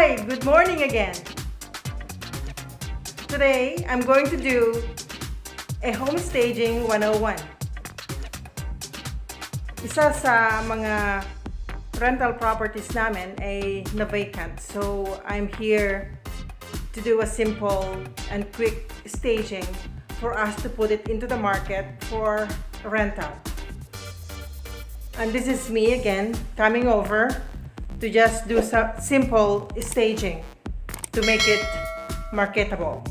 Hi, good morning again. Today, I'm going to do a home staging 101. Isa sa mga rental properties namin ay na-vacant. So, I'm here to do a simple and quick staging for us to put it into the market for rental. And this is me again coming over to just do some simple staging to make it marketable.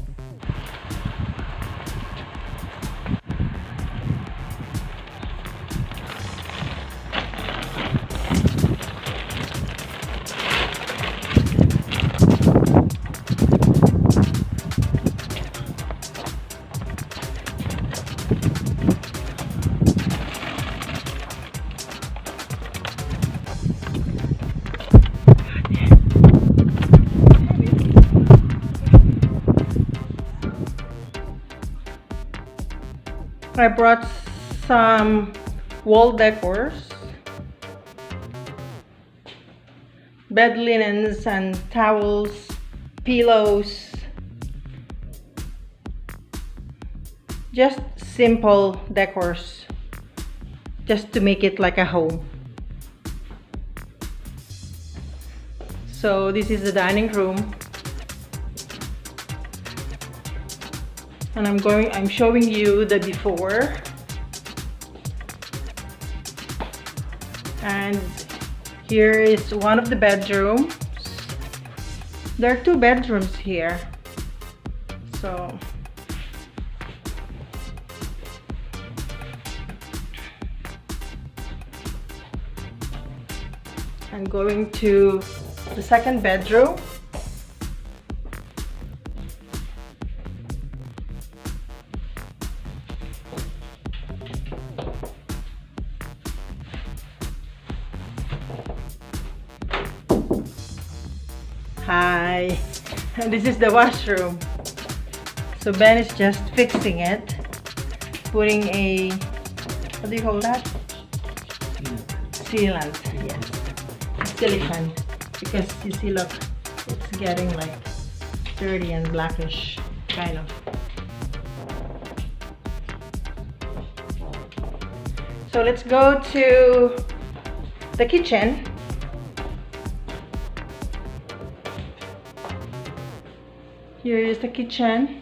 I brought some wall decors, bed linens and towels, pillows, just simple decors, just to make it like a home. So this is the dining room. And I'm showing you the before, and here is one of the bedrooms. There are two bedrooms here, so I'm going to the second bedroom. Hi, this is the washroom. So Ben is just fixing it, putting a, what do you call that? Sealant, yes, silicone, because you see, look, it's getting like dirty and blackish, kind of. So let's go to the kitchen. Here is the kitchen.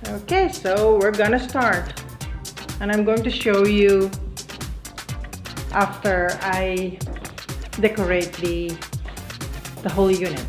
Okay, so we're gonna start. And I'm going to show you after I decorate the whole unit.